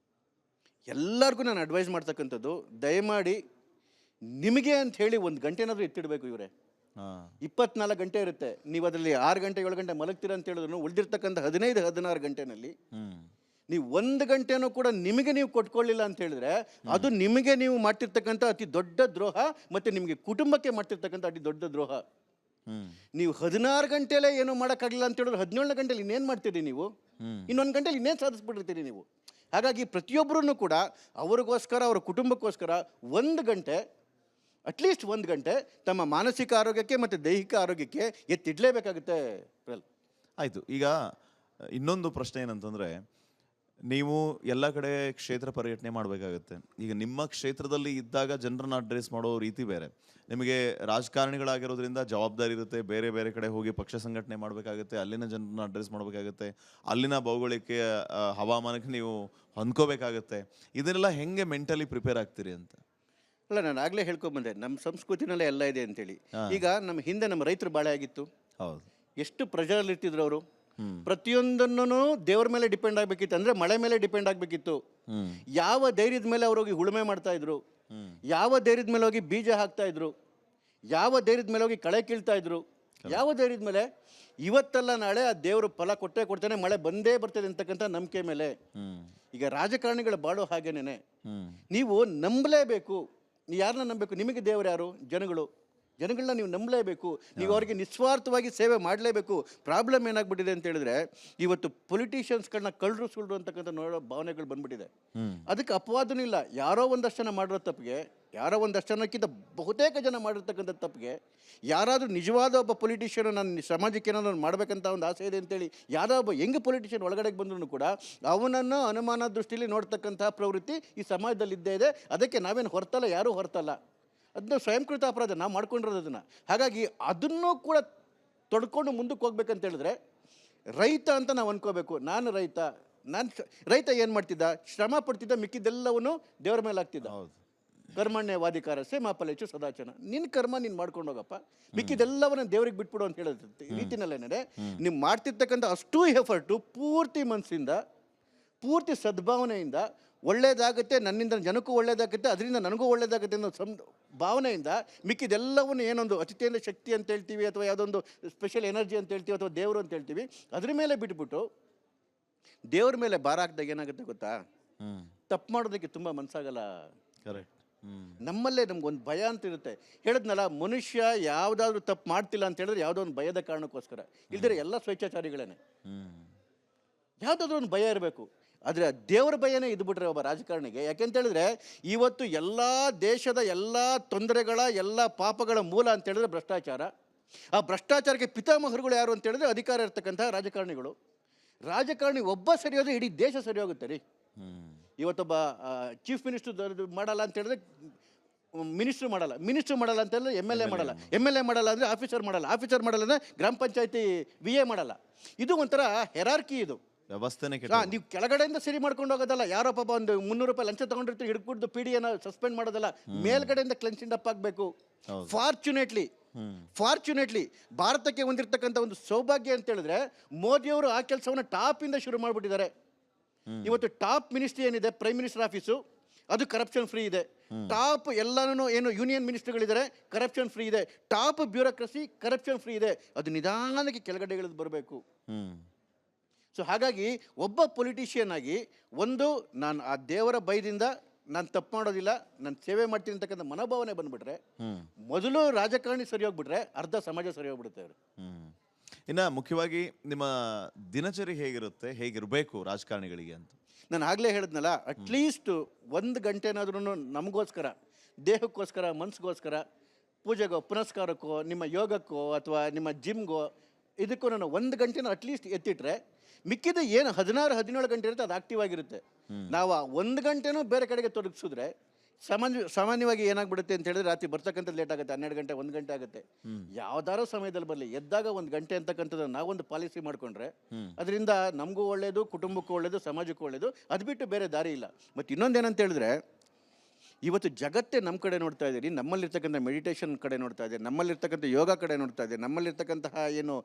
ಎಲ್ಲರಿಗೂ ನಾನು ಅಡ್ವೈಸ್ ಮಾಡ್ತಕ್ಕಂಥದ್ದು, ದಯಮಾಡಿ ನಿಮಗೆ ಅಂತ ಹೇಳಿ 1 ಗಂಟೆನಾದರೂ ಎತ್ತಿಡಬೇಕು. ಇವರೇ 24 ಗಂಟೆ ಇರುತ್ತೆ. ನೀವು ಅದರಲ್ಲಿ 6 ಗಂಟೆ 7 ಗಂಟೆ ಮಲಗ್ತೀರ ಅಂತ ಹೇಳಿದ್ರು ಉಳಿದಿರ್ತಕ್ಕಂಥ 15-16 ಗಂಟೆನಲ್ಲಿ ನೀವು 1 ಗಂಟೆನೂ ಕೂಡ ನಿಮಗೆ ನೀವು ಕೊಟ್ಕೊಳ್ಳಿಲ್ಲ ಅಂತ ಹೇಳಿದ್ರೆ, ಅದು ನಿಮಗೆ ನೀವು ಮಾಡ್ತಿರ್ತಕ್ಕಂಥ ಅತಿ ದೊಡ್ಡ ದ್ರೋಹ, ಮತ್ತು ನಿಮಗೆ ಕುಟುಂಬಕ್ಕೆ ಮಾಡ್ತಿರ್ತಕ್ಕಂಥ ಅತಿ ದೊಡ್ಡ ದ್ರೋಹ. ನೀವು 16 ಗಂಟೆಲೇ ಏನೂ ಮಾಡೋಕ್ಕಾಗಲಿಲ್ಲ ಅಂತ ಹೇಳಿದ್ರೆ 17ನೇ ಗಂಟೆಲಿ ಇನ್ನೇನು ಮಾಡ್ತೀರಿ ನೀವು? ಇನ್ನೊಂದು ಗಂಟೆಲಿ ಇನ್ನೇನು ಸಾಧಿಸ್ಬಿಟ್ಟಿರ್ತೀರಿ ನೀವು? ಹಾಗಾಗಿ ಪ್ರತಿಯೊಬ್ಬರೂ ಕೂಡ ಅವ್ರಿಗೋಸ್ಕರ, ಅವರ ಕುಟುಂಬಕ್ಕೋಸ್ಕರ 1 ಗಂಟೆ, ಅಟ್ಲೀಸ್ಟ್ 1 ಗಂಟೆ ತಮ್ಮ ಮಾನಸಿಕ ಆರೋಗ್ಯಕ್ಕೆ ಮತ್ತು ದೈಹಿಕ ಆರೋಗ್ಯಕ್ಕೆ ಎತ್ತಿಡಲೇಬೇಕಾಗುತ್ತೆ. ಆಯಿತು. ಈಗ ಇನ್ನೊಂದು ಪ್ರಶ್ನೆ ಏನಂತಂದರೆ, ನೀವು ಎಲ್ಲ ಕಡೆ ಕ್ಷೇತ್ರ ಪರ್ಯಟನೆ ಮಾಡಬೇಕಾಗುತ್ತೆ. ಈಗ ನಿಮ್ಮ ಕ್ಷೇತ್ರದಲ್ಲಿ ಇದ್ದಾಗ ಜನರನ್ನ ಅಡ್ರೆಸ್ ಮಾಡೋ ರೀತಿ ಬೇರೆ, ನಿಮಗೆ ರಾಜಕಾರಣಿಗಳಾಗಿರೋದ್ರಿಂದ ಜವಾಬ್ದಾರಿ ಇರುತ್ತೆ. ಬೇರೆ ಬೇರೆ ಕಡೆ ಹೋಗಿ ಪಕ್ಷ ಸಂಘಟನೆ ಮಾಡಬೇಕಾಗುತ್ತೆ, ಅಲ್ಲಿನ ಜನರನ್ನ ಅಡ್ರೆಸ್ ಮಾಡಬೇಕಾಗುತ್ತೆ, ಅಲ್ಲಿನ ಭೌಗೋಳಿಕ ಹವಾಮಾನಕ್ಕೆ ನೀವು ಹೊಂದ್ಕೋಬೇಕಾಗುತ್ತೆ. ಇದನ್ನೆಲ್ಲ ಹೆಂಗೆ ಮೆಂಟಲಿ ಪ್ರಿಪೇರ್ ಆಗ್ತೀರಿ ಅಂತ? ಅಲ್ಲ, ನಾನು ಆಗಲೇ ಹೇಳ್ಕೊಂಬಂದೆ, ನಮ್ಮ ಸಂಸ್ಕೃತಿನಲ್ಲೇ ಎಲ್ಲ ಇದೆ ಅಂತೇಳಿ. ಈಗ ನಮ್ಮ ಹಿಂದೆ ನಮ್ಮ ರೈತರು ಬಾಳೆ ಆಗಿತ್ತು. ಹೌದು. ಎಷ್ಟು ಪ್ರೆಷರಲ್ಲಿ ಇರ್ತಿದ್ರು ಅವರು. ಪ್ರತಿಯೊಂದನ್ನು ದೇವ್ರ ಮೇಲೆ ಡಿಪೆಂಡ್ ಆಗಬೇಕಿತ್ತು, ಅಂದರೆ ಮಳೆ ಮೇಲೆ ಡಿಪೆಂಡ್ ಆಗಬೇಕಿತ್ತು. ಯಾವ ಧೈರ್ಯದ ಮೇಲೆ ಅವ್ರೋಗಿ ಉಳುಮೆ ಮಾಡ್ತಾ ಇದ್ರು, ಯಾವ ಧೈರ್ಯದ ಮೇಲೆ ಹೋಗಿ ಬೀಜ ಹಾಕ್ತಾ ಇದ್ರು, ಯಾವ ಧೈರ್ಯದ ಮೇಲೆ ಹೋಗಿ ಕಳೆ ಕೀಳ್ತಾ ಇದ್ರು, ಯಾವ ಧೈರ್ಯದ ಮೇಲೆ ಇವತ್ತಲ್ಲ ನಾಳೆ ಆ ದೇವರು ಫಲ ಕೊಟ್ಟೇ ಕೊಡ್ತಾನೆ, ಮಳೆ ಬಂದೇ ಬರ್ತದೆ ಅಂತಕ್ಕಂಥ ನಂಬಿಕೆ ಮೇಲೆ. ಈಗ ರಾಜಕಾರಣಿಗಳು ಬಾಳೋ ಹಾಗೇನೆ ನೀವು ನಂಬಲೇಬೇಕು. ನೀವು ಯಾರನ್ನ ನಂಬಬೇಕು? ನಿಮಗೆ ದೇವರು ಯಾರು? ಜನಗಳನ್ನ ನೀವು ನಂಬಲೇಬೇಕು. ನೀವು ಅವರಿಗೆ ನಿಸ್ವಾರ್ಥವಾಗಿ ಸೇವೆ ಮಾಡಲೇಬೇಕು. ಪ್ರಾಬ್ಲಮ್ ಏನಾಗ್ಬಿಟ್ಟಿದೆ ಅಂತ ಹೇಳಿದ್ರೆ, ಇವತ್ತು ಪೊಲಿಟಿಷಿಯನ್ಸ್ಗಳನ್ನ ಕಳ್ಳರು ಸುಳ್ಳು ಅಂತಕ್ಕಂಥ ನೋಡೋ ಭಾವನೆಗಳು ಬಂದ್ಬಿಟ್ಟಿದೆ. ಅದಕ್ಕೆ ಅಪವಾದನೂ ಇಲ್ಲ. ಯಾರೋ ಒಂದಷ್ಟು ಜನ ಮಾಡಿರೋ ತಪ್ಪಿಗೆ, ಯಾರೋ ಒಂದಷ್ಟು ಜನಕ್ಕಿಂತ ಬಹುತೇಕ ಜನ ಮಾಡಿರ್ತಕ್ಕಂಥ ತಪ್ಪಿಗೆ, ಯಾರಾದರೂ ನಿಜವಾದ ಒಬ್ಬ ಪೊಲಿಟಿಷಿಯನ್ ನಾನು ಸಮಾಜಕ್ಕೆ ಏನಾದ್ರು ಮಾಡಬೇಕಂತ ಒಂದು ಆಸೆ ಇದೆ ಅಂತೇಳಿ ಯಾರೋ ಒಬ್ಬ ಹೆಂಗೆ ಪೊಲಿಟಿಷಿಯನ್ ಒಳಗಡೆಗೆ ಬಂದ್ರೂ ಕೂಡ ಅವನನ್ನು ಅನುಮಾನ ದೃಷ್ಟಿಯಲ್ಲಿ ನೋಡ್ತಕ್ಕಂಥ ಪ್ರವೃತ್ತಿ ಈ ಸಮಾಜದಲ್ಲಿ ಇದ್ದೇ ಇದೆ. ಅದಕ್ಕೆ ನಾವೇನು ಹೊರತಲ್ಲ, ಯಾರೂ ಹೊರತಲ್ಲ, ಅದನ್ನ ಸ್ವಯಂಕೃತ ಅಪರಾಧ ನಾವು ಮಾಡ್ಕೊಂಡಿರೋದು ಅದನ್ನು. ಹಾಗಾಗಿ ಅದನ್ನೂ ಕೂಡ ತೊಡ್ಕೊಂಡು ಮುಂದಕ್ಕೆ ಹೋಗ್ಬೇಕಂತ ಹೇಳಿದ್ರೆ, ರೈತ ಅಂತ ನಾವು ಅನ್ಕೋಬೇಕು. ನಾನು ರೈತ ಏನು ಮಾಡ್ತಿದ್ದ? ಶ್ರಮ ಪಡ್ತಿದ್ದ, ಮಿಕ್ಕಿದ್ದೆಲ್ಲವನ್ನೂ ದೇವರ ಮೇಲೆ ಆಗ್ತಿದ್ದ. ಕರ್ಮಣ್ಯವಾಧಿಕಾರಸ್ಯ ಮಾ ಫಲೇಷು ಸದಾಚನ. ನಿನ್ನ ಕರ್ಮ ನೀನು ಮಾಡ್ಕೊಂಡು ಹೋಗಪ್ಪ, ಮಿಕ್ಕಿದೆಲ್ಲವನ್ನ ದೇವ್ರಿಗೆ ಬಿಟ್ಬಿಡು ಅಂತ ಹೇಳೋದು ರೀತಿನಲ್ಲೇನೆ. ನೀವು ಮಾಡ್ತಿರ್ತಕ್ಕಂಥ ಅಷ್ಟೂ ಎಫರ್ಟು ಪೂರ್ತಿ ಮನಸ್ಸಿಂದ, ಪೂರ್ತಿ ಸದ್ಭಾವನೆಯಿಂದ, ಒಳ್ಳೇದಾಗುತ್ತೆ, ನನ್ನಿಂದ ಜನಕ್ಕೂ ಒಳ್ಳೇದಾಗುತ್ತೆ, ಅದರಿಂದ ನನಗೂ ಒಳ್ಳೇದಾಗುತ್ತೆ ಅನ್ನೋ ಭಾವನೆಯಿಂದ ಮಿಕ್ಕಿದೆಲ್ಲವನ್ನು ಏನೊಂದು ಅತಿಥೇಂದ್ರ ಶಕ್ತಿ ಅಂತ ಹೇಳ್ತೀವಿ, ಅಥವಾ ಯಾವುದೊಂದು ಸ್ಪೆಷಲ್ ಎನರ್ಜಿ ಅಂತ ಹೇಳ್ತೀವಿ, ಅಥವಾ ದೇವರು ಅಂತ ಹೇಳ್ತೀವಿ, ಅದ್ರ ಮೇಲೆ ಬಿಟ್ಬಿಟ್ಟು ದೇವ್ರ ಮೇಲೆ ಭಾರ ಹಾಕಿದಾಗ ಏನಾಗುತ್ತೆ ಗೊತ್ತಾ? ತಪ್ಪು ಮಾಡೋದಕ್ಕೆ ತುಂಬ ಮನಸ್ಸಾಗಲ್ಲ. ಕರೆಕ್ಟ್. ನಮ್ಮಲ್ಲೇ ನಮ್ಗೊಂದು ಭಯ ಅಂತ ಇರುತ್ತೆ. ಹೇಳಿದ್ನಲ್ಲ, ಮನುಷ್ಯ ಯಾವುದಾದ್ರೂ ತಪ್ಪು ಮಾಡ್ತಿಲ್ಲ ಅಂತ ಹೇಳಿದ್ರೆ ಯಾವುದೋ ಒಂದು ಭಯದ ಕಾರಣಕ್ಕೋಸ್ಕರ, ಇಲ್ದಿರ ಎಲ್ಲ ಸ್ವೇಚ್ಛಾಚಾರಿಗಳೇನೆ. ಯಾವುದಾದ್ರೂ ಒಂದು ಭಯ ಇರಬೇಕು. ಆದರೆ ದೇವರ ಭಯನೇ ಇದ್ಬಿಟ್ರೆ ಒಬ್ಬ ರಾಜಕಾರಣಿಗೆ. ಯಾಕೆಂತೇಳಿದ್ರೆ ಇವತ್ತು ಎಲ್ಲ ದೇಶದ ಎಲ್ಲ ತೊಂದರೆಗಳ, ಎಲ್ಲ ಪಾಪಗಳ ಮೂಲ ಅಂತೇಳಿದ್ರೆ ಭ್ರಷ್ಟಾಚಾರ. ಆ ಭ್ರಷ್ಟಾಚಾರಕ್ಕೆ ಪಿತಾಮಹರುಗಳು ಯಾರು ಅಂತೇಳಿದ್ರೆ ಅಧಿಕಾರ ಇರ್ತಕ್ಕಂಥ ರಾಜಕಾರಣಿಗಳು. ರಾಜಕಾರಣಿ ಒಬ್ಬ ಸರಿ ಹೋದ್ರೆ ಇಡೀ ದೇಶ ಸರಿ ಹೋಗುತ್ತೆ ರೀ. ಇವತ್ತೊಬ್ಬ ಚೀಫ್ ಮಿನಿಸ್ಟರ್ ಮಾಡಲ್ಲ ಅಂತ ಹೇಳಿದ್ರೆ ಮಿನಿಸ್ಟ್ರು ಮಾಡಲ್ಲ, ಮಿನಿಸ್ಟ್ರು ಮಾಡಲ್ಲ ಅಂತ ಹೇಳಿದ್ರೆ ಎಮ್ ಎಲ್ ಎ ಮಾಡಲ್ಲ, ಎಮ್ ಎಲ್ ಎ ಮಾಡಲ್ಲ ಅಂದರೆ ಆಫೀಸರ್ ಮಾಡಲ್ಲ, ಆಫೀಸರ್ ಮಾಡಲ್ಲ ಅಂದರೆ ಗ್ರಾಮ ಪಂಚಾಯತಿ VA ಮಾಡಲ್ಲ. ಇದು ಒಂಥರ ಹೆರಾರ್ಕಿ ಇದು ವ್ಯವಸ್ಥೆನೇ ನೀವು ಕೆಳಗಡೆಯಿಂದ ಸರಿ ಮಾಡ್ಕೊಂಡು ಹೋಗೋದಲ್ಲ. ಯಾರೋ ಪಾಪ ಒಂದು 300 ರೂಪಾಯಿ ಲಂಚ ತಗೊಂಡಿರ್ತೀವಿ, ಹಿಡ್ಕೊಡ್ದು PDನ ಸಸ್ಪೆಂಡ್ ಮಾಡೋದಲ್ಲ, ಮೇಲ್ಗಡೆಯಿಂದ ಕ್ಲೆನ್ಸಿಂಡ್ ಅಪ್ ಆಗಬೇಕು. ಫಾರ್ಚುನೇಟ್ಲಿ ಭಾರತಕ್ಕೆ ಹೊಂದಿರತಕ್ಕಂಥ ಒಂದು ಸೌಭಾಗ್ಯ ಅಂತ ಹೇಳಿದ್ರೆ ಮೋದಿಯವರು ಆ ಕೆಲಸವನ್ನು ಟಾಪಿಂದ ಶುರು ಮಾಡಿಬಿಟ್ಟಿದ್ದಾರೆ. ಇವತ್ತು ಟಾಪ್ ಮಿನಿಸ್ಟ್ರಿ ಏನಿದೆ, ಪ್ರೈಮ್ ಮಿನಿಸ್ಟರ್ ಆಫೀಸು, ಅದು ಕರಪ್ಷನ್ ಫ್ರೀ ಇದೆ. ಟಾಪ್ ಎಲ್ಲಾನು ಏನು ಯೂನಿಯನ್ ಮಿನಿಸ್ಟರ್ಗಳಿದ್ದಾರೆ, ಕರಪ್ಷನ್ ಫ್ರೀ ಇದೆ. ಟಾಪ್ ಬ್ಯೂರೋಕ್ರಸಿ ಕರಪ್ಷನ್ ಫ್ರೀ ಇದೆ. ಅದು ನಿಧಾನಕ್ಕೆ ಕೆಳಗಡೆ ಇಳಿದು ಬರಬೇಕು. ಸೊ ಹಾಗಾಗಿ ಒಬ್ಬ ಪೊಲಿಟಿಷಿಯನ್ ಆಗಿ ಒಂದು ನಾನು ಆ ದೇವರ ಭಯದಿಂದ ನಾನು ತಪ್ಪು ಮಾಡೋದಿಲ್ಲ, ನಾನು ಸೇವೆ ಮಾಡ್ತೀನಿ ಅಂತಕ್ಕಂಥ ಮನೋಭಾವನೆ ಬಂದ್ಬಿಟ್ರೆ, ಮೊದಲು ರಾಜಕಾರಣಿ ಸರಿ ಹೋಗ್ಬಿಟ್ರೆ ಅರ್ಧ ಸಮಾಜ ಸರಿ ಹೋಗ್ಬಿಡುತ್ತೆ ಅವರು. ಇನ್ನು ಮುಖ್ಯವಾಗಿ ನಿಮ್ಮ ದಿನಚರಿ ಹೇಗಿರುತ್ತೆ, ಹೇಗಿರಬೇಕು ರಾಜಕಾರಣಿಗಳಿಗೆ ಅಂತ? ನಾನು ಆಗಲೇ ಹೇಳಿದ್ನಲ್ಲ, ಅಟ್ಲೀಸ್ಟ್ 1 ಗಂಟೆನಾದ್ರೂ ನಮಗೋಸ್ಕರ, ದೇಹಕ್ಕೋಸ್ಕರ, ಮನಸ್ಸಿಗೋಸ್ಕರ, ಪೂಜೆಗೋ ಪುನಸ್ಕಾರಕ್ಕೋ, ನಿಮ್ಮ ಯೋಗಕ್ಕೋ ಅಥವಾ ನಿಮ್ಮ ಜಿಮ್ಗೋ, ಇದಕ್ಕೂ ನಾನು 1 ಗಂಟೆನ ಅಟ್ಲೀಸ್ಟ್ ಎತ್ತಿಟ್ರೆ ಮಿಕ್ಕಿದ ಏನು 16-17 ಗಂಟೆ ಇರುತ್ತೆ ಅದು ಆಕ್ಟಿವ್ ಆಗಿರುತ್ತೆ. ನಾವು ಆ 1 ಗಂಟೆನೂ ಬೇರೆ ಕಡೆಗೆ ತೊಡಗಿಸಿದ್ರೆ ಸಾಮಾನ್ಯವಾಗಿ ಏನಾಗ್ಬಿಡುತ್ತೆ ಅಂತ ಹೇಳಿದ್ರೆ ರಾತ್ರಿ ಬರ್ತಕ್ಕಂಥದ್ದು ಲೇಟ್ ಆಗುತ್ತೆ, 12 ಗಂಟೆ 1 ಗಂಟೆ ಆಗುತ್ತೆ. ಯಾವ್ದಾರೋ ಸಮಯದಲ್ಲಿ ಬರಲಿ, ಎದ್ದಾಗ 1 ಗಂಟೆ ಅಂತಕ್ಕಂಥದ್ದು ನಾವೊಂದು ಪಾಲಿಸಿ ಮಾಡ್ಕೊಂಡ್ರೆ ಅದರಿಂದ ನಮಗೂ ಒಳ್ಳೇದು, ಕುಟುಂಬಕ್ಕೂ ಒಳ್ಳೇದು, ಸಮಾಜಕ್ಕೂ ಒಳ್ಳೇದು. ಅದು ಬಿಟ್ಟು ಬೇರೆ ದಾರಿ ಇಲ್ಲ. ಮತ್ತು ಇನ್ನೊಂದೇನಂತ ಹೇಳಿದ್ರೆ, ಇವತ್ತು ಜಗತ್ತೇ ನಮ್ಮ ಕಡೆ ನೋಡ್ತಾ ಇದ್ದೀರಿ, ನಮ್ಮಲ್ಲಿರ್ತಕ್ಕಂಥ ಮೆಡಿಟೇಷನ್ ಕಡೆ ನೋಡ್ತಾ ಇದೆ, ನಮ್ಮಲ್ಲಿರ್ತಕ್ಕಂಥ ಯೋಗ ಕಡೆ ನೋಡ್ತಾ ಇದೆ, ನಮ್ಮಲ್ಲಿರ್ತಕ್ಕಂತಹ ಏನು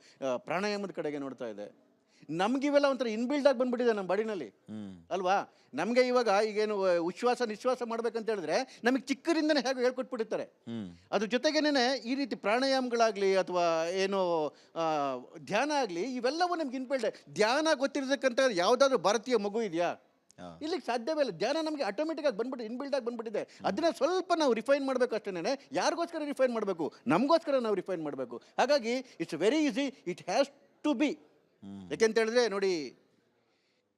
ಪ್ರಾಣಾಯಾಮದ ಕಡೆಗೆ ನೋಡ್ತಾ ಇದೆ. ನಮಗಿವೆಲ್ಲ ಒಂಥರ ಇನ್ಬಿಲ್ಡ್ ಆಗಿ ಬಂದ್ಬಿಟ್ಟಿದೆ ನಮ್ಮ ಬಾಡಿನಲ್ಲಿ ಅಲ್ವಾ. ನಮಗೆ ಇವಾಗ ಈಗೇನು ಉಚ್ಛ್ವಾಸ ನಿಶ್ವಾಸ ಮಾಡ್ಬೇಕಂತ ಹೇಳಿದ್ರೆ ನಮಗೆ ಚಿಕ್ಕರಿಂದನೇ ಹೇಗೆ ಹೇಳ್ಕೊಟ್ಬಿಟ್ಟಿರ್ತಾರೆ. ಅದ್ರ ಜೊತೆಗೇನೆ ಈ ರೀತಿ ಪ್ರಾಣಾಯಾಮಗಳಾಗಲಿ ಅಥವಾ ಏನು ಧ್ಯಾನ ಆಗಲಿ, ಇವೆಲ್ಲವೂ ನಮ್ಗೆ ಇನ್ಬಿಲ್ಡ್. ಧ್ಯಾನ ಗೊತ್ತಿರತಕ್ಕಂಥ ಯಾವುದಾದ್ರೂ ಭಾರತೀಯ ಮಗು ಇದೆಯಾ? ಇಲ್ಲಿಗೆ ಸಾಧ್ಯವೇ ಇಲ್ಲ. ಧ್ಯಾನ ನಮಗೆ ಆಟೋಮೆಟಿಕ್ ಆಗಿ ಬಂದ್ಬಿಟ್ಟು ಇನ್ಬಿಲ್ಡ್ ಆಗಿ ಬಂದ್ಬಿಟ್ಟಿದೆ. ಅದನ್ನ ಸ್ವಲ್ಪ ನಾವು ರಿಫೈನ್ ಮಾಡಬೇಕು ಅಷ್ಟೇನೆ. ಯಾರಿಗೋಸ್ಕರ ರಿಫೈನ್ ಮಾಡಬೇಕು? ನಮಗೋಸ್ಕರ ನಾವು ರಿಫೈನ್ ಮಾಡಬೇಕು. ಹಾಗಾಗಿ it's very easy, it has to be. ಯಾಕೆಂತ ಹೇಳಿದ್ರೆ ನೋಡಿ,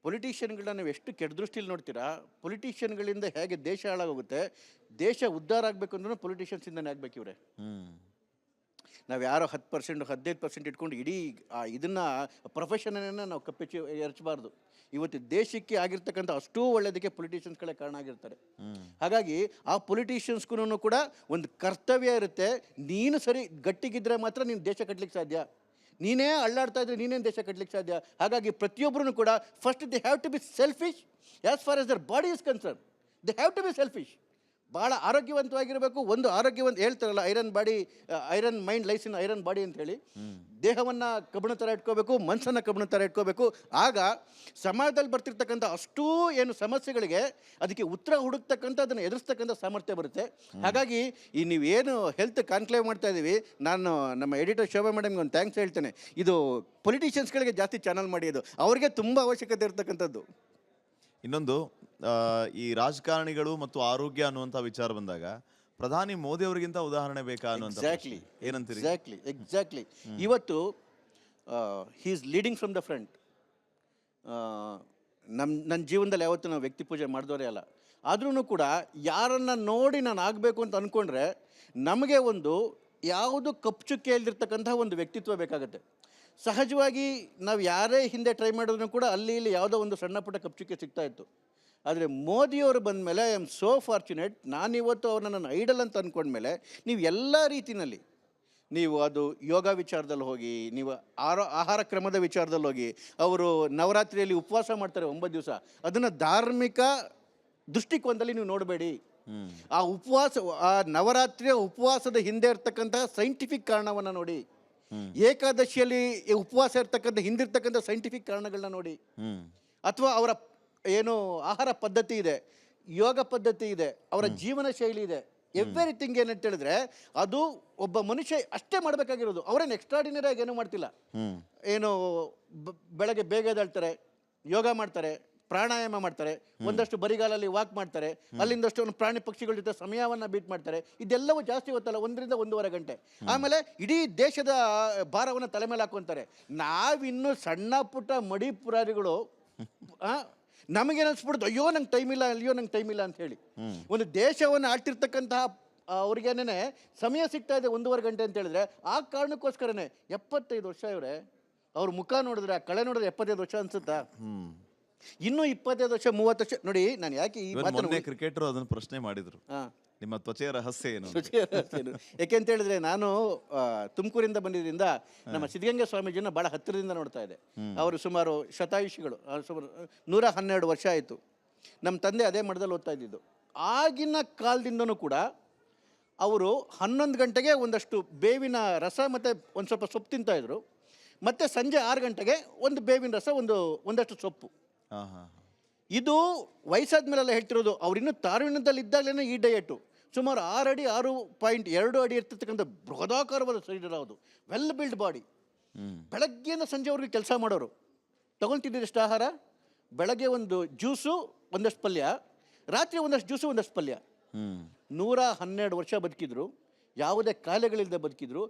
ಪೊಲಿಟಿಷಿಯನ್ಗಳನ್ನ ನೀವು ಎಷ್ಟು ಕೆಟ್ಟ ದೃಷ್ಟಿಲಿ ನೋಡ್ತೀರಾ, ಪೊಲಿಟಿಷಿಯನ್ಗಳಿಂದ ಹೇಗೆ ದೇಶ ಹಾಳಾಗೋಗುತ್ತೆ. ದೇಶ ಉದ್ಧಾರ ಆಗಬೇಕು ಅಂದ್ರೂ ಪೊಲಿಟಿಷಿಯನ್ಸಿಂದನೇ ಆಗ್ಬೇಕು ಇವರೇ. ನಾವು ಯಾರೋ 10% 15% ಇಟ್ಕೊಂಡು ಇಡೀ ಇದನ್ನು ಪ್ರೊಫೆಷನನ್ನು ನಾವು ಕಪ್ಪಿಚ್ಚಿ ಎರಚಬಾರ್ದು. ಇವತ್ತು ದೇಶಕ್ಕೆ ಆಗಿರ್ತಕ್ಕಂಥ ಅಷ್ಟೂ ಒಳ್ಳೆಯದಕ್ಕೆ ಪೊಲಿಟಿಷಿಯನ್ಸ್ಗಳೇ ಕಾರಣ ಆಗಿರ್ತಾರೆ. ಹಾಗಾಗಿ ಆ ಪೊಲಿಟಿಷಿಯನ್ಸ್ಗೂ ಕೂಡ ಒಂದು ಕರ್ತವ್ಯ ಇರುತ್ತೆ. ನೀನು ಸರಿ ಗಟ್ಟಿಗಿದ್ರೆ ಮಾತ್ರ ನೀನು ದೇಶ ಕಟ್ಟಲಿಕ್ಕೆ ಸಾಧ್ಯ. ನೀನೇ ಅಳ್ಳಾಡ್ತಾ ಇದ್ರೆ ನೀನೇನು ದೇಶ ಕಟ್ಟಲಿಕ್ಕೆ ಸಾಧ್ಯ. ಹಾಗಾಗಿ ಪ್ರತಿಯೊಬ್ಬರೂ ಕೂಡ first they have to be selfish as far as their body is concern. They have to be selfish. ಭಾಳ ಆರೋಗ್ಯವಂತವಾಗಿರಬೇಕು. ಒಂದು ಆರೋಗ್ಯವಂತ ಹೇಳ್ತಾರಲ್ಲ, iron mind lies in iron body ಅಂತ ಹೇಳಿ, ದೇಹವನ್ನು ಕಬ್ಬಿಣ ಥರ ಇಟ್ಕೋಬೇಕು, ಮನಸ್ಸನ್ನು ಕಬ್ಬಿಣ ಥರ ಇಟ್ಕೋಬೇಕು. ಆಗ ಸಮಾಜದಲ್ಲಿ ಬರ್ತಿರ್ತಕ್ಕಂಥ ಅಷ್ಟೂ ಏನು ಸಮಸ್ಯೆಗಳಿಗೆ ಅದಕ್ಕೆ ಉತ್ತರ ಹುಡುಕ್ತಕ್ಕಂಥ, ಅದನ್ನು ಎದುರಿಸ್ತಕ್ಕಂಥ ಸಾಮರ್ಥ್ಯ ಬರುತ್ತೆ. ಹಾಗಾಗಿ ಈ ನೀವೇನು ಹೆಲ್ತ್ ಕಾನ್ಕ್ಲೇವ್ ಮಾಡ್ತಾ ಇದ್ದೀವಿ, ನಾನು ನಮ್ಮ ಎಡಿಟರ್ ಶೋಭಾ ಮೇಡಮ್ಗೆ ಒಂದು ಥ್ಯಾಂಕ್ಸ್ ಹೇಳ್ತೇನೆ. ಇದು ಪೊಲಿಟಿಷಿಯನ್ಸ್ಗಳಿಗೆ ಜಾಸ್ತಿ ಚಾನಲ್ ಮಾಡಿ, ಅದು ಅವ್ರಿಗೆ ತುಂಬ ಅವಶ್ಯಕತೆ ಇರ್ತಕ್ಕಂಥದ್ದು. ಇನ್ನೊಂದು, ಈ ರಾಜಕಾರಣಿಗಳು ಮತ್ತು ಆರೋಗ್ಯ ಅನ್ನುವಂಥ ವಿಚಾರ ಬಂದಾಗ ಪ್ರಧಾನಿ ಮೋದಿ ಅವರಿಗಿಂತ ಉದಾಹರಣೆ ಬೇಕಾ ಅನ್ನುವಂಥ ಏನಂತೀರಿ? ಎಕ್ಸಾಕ್ಟ್ಲಿ. ಇವತ್ತು he is leading from the front. ನನ್ನ ಜೀವನದಲ್ಲಿ ಯಾವತ್ತೂ ನಾವು ವ್ಯಕ್ತಿ ಪೂಜೆ ಮಾಡಿದವರೇ ಅಲ್ಲ. ಆದ್ರೂ ಕೂಡ ಯಾರನ್ನು ನೋಡಿ ನಾನು ಆಗಬೇಕು ಅಂತ ಅಂದ್ಕೊಂಡ್ರೆ ನಮಗೆ ಒಂದು ಯಾವುದು ಕಪ್ಪುಚುಕ್ಕೆ ಇಲ್ದಿರ್ತಕ್ಕಂಥ ಒಂದು ವ್ಯಕ್ತಿತ್ವ ಬೇಕಾಗುತ್ತೆ. ಸಹಜವಾಗಿ ನಾವು ಯಾರೇ ಹಿಂದೆ ಟ್ರೈ ಮಾಡಿದ್ರು ಕೂಡ ಅಲ್ಲಿ ಇಲ್ಲಿ ಯಾವುದೋ ಒಂದು ಸಣ್ಣ ಪುಟ್ಟ ಕಪ್ಪುಚುಕ್ಕೆ ಸಿಗ್ತಾ ಇತ್ತು. ಆದರೆ ಮೋದಿಯವರು ಬಂದ ಮೇಲೆ ಐ ಆಮ್ ಸೋ ಫಾರ್ಚುನೇಟ್. ನಾನಿವತ್ತು ಅವ್ರನ್ನ ನನ್ನ ಐಡಲ್ ಅಂತ ಅಂದ್ಕೊಂಡ್ಮೇಲೆ ನೀವು ಎಲ್ಲ ರೀತಿಯಲ್ಲಿ, ನೀವು ಅದು ಯೋಗ ವಿಚಾರದಲ್ಲಿ ಹೋಗಿ, ನೀವು ಆಹಾರ ಕ್ರಮದ ವಿಚಾರದಲ್ಲಿ ಹೋಗಿ, ಅವರು ನವರಾತ್ರಿಯಲ್ಲಿ ಉಪವಾಸ ಮಾಡ್ತಾರೆ 9 ದಿವಸ, ಅದನ್ನು ಧಾರ್ಮಿಕ ದೃಷ್ಟಿಕೋನದಲ್ಲಿ ನೀವು ನೋಡಬೇಡಿ. ಆ ನವರಾತ್ರಿಯ ಉಪವಾಸದ ಹಿಂದೆ ಇರ್ತಕ್ಕಂತಹ ಸೈಂಟಿಫಿಕ್ ಕಾರಣವನ್ನು ನೋಡಿ. ಏಕಾದಶಿಯಲ್ಲಿ ಉಪವಾಸ ಇರ್ತಕ್ಕಂಥ ಹಿಂದಿರ್ತಕ್ಕಂಥ ಸೈಂಟಿಫಿಕ್ ಕಾರಣಗಳನ್ನ ನೋಡಿ. ಅಥವಾ ಅವರ ಏನು ಆಹಾರ ಪದ್ಧತಿ ಇದೆ, ಯೋಗ ಪದ್ಧತಿ ಇದೆ, ಅವರ ಜೀವನ ಶೈಲಿ ಇದೆ, ಎವ್ರಿಥಿಂಗ್ ಏನಂತ ಹೇಳಿದ್ರೆ ಅದು ಒಬ್ಬ ಮನುಷ್ಯ ಅಷ್ಟೇ ಮಾಡಬೇಕಾಗಿರೋದು. ಅವರೇನು ಎಕ್ಸ್ಟ್ರಾಡಿನರಿ ಆಗಿ ಏನೂ ಮಾಡ್ತಿಲ್ಲ. ಏನು ಬೆಳಗ್ಗೆ ಬೇಗ ಎದ್ದೇಳ್ತಾರೆ, ಯೋಗ ಮಾಡ್ತಾರೆ, ಪ್ರಾಣಾಯಾಮ ಮಾಡ್ತಾರೆ, ಒಂದಷ್ಟು ಬರಿಗಾಲಲ್ಲಿ ವಾಕ್ ಮಾಡ್ತಾರೆ, ಅಲ್ಲಿಂದಷ್ಟು ಒಂದು ಪ್ರಾಣಿ ಪಕ್ಷಿಗಳ ಜೊತೆ ಸಮಯವನ್ನು ಬೀಟ್ ಮಾಡ್ತಾರೆ. ಇದೆಲ್ಲವೂ ಜಾಸ್ತಿ ಗೊತ್ತಲ್ಲ, 1 ರಿಂದ 1.5 ಗಂಟೆ. ಆಮೇಲೆ ಇಡೀ ದೇಶದ ಭಾರವನ್ನು ತಲೆ ಮೇಲೆ ಹಾಕೊಂತಾರೆ. ನಾವಿನ್ನೂ ಸಣ್ಣ ಪುಟ್ಟ ಮಡಿ ಪುರಾರಿಗಳು ನಮಗೇನು ಅನ್ಸ್ಬಿಡ್ದು, ಅಯ್ಯೋ ನಂಗೆ ಟೈಮ್ ಇಲ್ಲ ಅಂತ ಹೇಳಿ. ಒಂದು ದೇಶವನ್ನು ಆಳ್ತಿರ್ತಕ್ಕಂತಹ ಅವ್ರಿಗೇನೆ ಸಮಯ ಸಿಗ್ತಾ ಇದೆ 1.5 ಗಂಟೆ ಅಂತ ಹೇಳಿದ್ರೆ ಆ ಕಾರಣಕ್ಕೋಸ್ಕರನೇ 75 ವರ್ಷ ಇವರೇ ಅವ್ರ ಮುಖ ನೋಡಿದ್ರೆ ಆ ಕಳೆ ನೋಡಿದ್ರೆ 75 ವರ್ಷ ಅನ್ಸುತ್ತಾ? ಹ್ಮ್. ಇನ್ನೂ 25 ವರ್ಷ 30 ವರ್ಷ ನೋಡಿ. ನಾನು ಯಾಕೆ ಈ ಇವತ್ತು ಮೊನ್ನೆ ಕ್ರಿಕೆಟರ್ ಅದನ್ನ ಪ್ರಶ್ನೆ ಮಾಡಿದ್ರು, ಹಾಂ, ನಿಮ್ಮ ತ್ವಚೆಯ ರಹಸ್ಯ ಏನು? ಯಾಕೆ ಅಂತ ಹೇಳಿದ್ರೆ ನಾನು ತುಮಕೂರಿಂದ ಬಂದಿದ್ದರಿಂದ ನಮ್ಮ ಸಿದ್ಧಗಂಗಾ ಸ್ವಾಮೀಜಿನ ಭಾಳ ಹತ್ತಿರದಿಂದ ನೋಡ್ತಾ ಇದ್ದೆ. ಅವರು ಸುಮಾರು ಶತಾಯುಷಿಗಳು, ಸುಮಾರು 112 ವರ್ಷ ಆಯಿತು. ನಮ್ಮ ತಂದೆ ಅದೇ ಮಠದಲ್ಲಿ ಓದ್ತಾ ಇದ್ದಿದ್ದು. ಆಗಿನ ಕಾಲದಿಂದನೂ ಕೂಡ ಅವರು 11 ಗಂಟೆಗೆ ಒಂದಷ್ಟು ಬೇವಿನ ರಸ ಮತ್ತು ಒಂದು ಸ್ವಲ್ಪ ಸೊಪ್ಪು ತಿಂತಾಯಿದ್ರು. ಮತ್ತು ಸಂಜೆ 6 ಗಂಟೆಗೆ ಒಂದು ಬೇವಿನ ರಸ, ಒಂದಷ್ಟು ಸೊಪ್ಪು. ಹಾ ಹಾ. ಇದು ವಯಸ್ಸಾದ ಮೇಲೆಲ್ಲ ಹೇಳ್ತಿರೋದು. ಅವ್ರಿನ್ನೂ ತಾರುಣ್ಯದಲ್ಲಿ ಇದ್ದಾಗಲೇ ಈ ಡಯಟು. ಸುಮಾರು 6 ಅಡಿ 6.2 ಅಡಿ ಇರ್ತಿರ್ತಕ್ಕಂಥ ಬೃಹದಾಕಾರವಾದ ಶರೀರ, ಅದು ವೆಲ್ ಬಿಲ್ಡ್ ಬಾಡಿ. ಬೆಳಗ್ಗೆಯಿಂದ ಸಂಜೆವರೆಗೆ ಕೆಲಸ ಮಾಡೋರು. ತೊಗೊಳ್ತಿದ್ದಿದ್ದಷ್ಟು ಆಹಾರ, ಬೆಳಗ್ಗೆ ಒಂದು ಜ್ಯೂಸು ಒಂದಷ್ಟು ಪಲ್ಯ, ರಾತ್ರಿ ಒಂದಷ್ಟು ಜ್ಯೂಸು ಒಂದಷ್ಟು ಪಲ್ಯ. 112 ವರ್ಷ ಬದುಕಿದ್ರು, ಯಾವುದೇ ಕಾಯಿಲೆಗಳಿಲ್ಲದೆ ಬದುಕಿದ್ರು.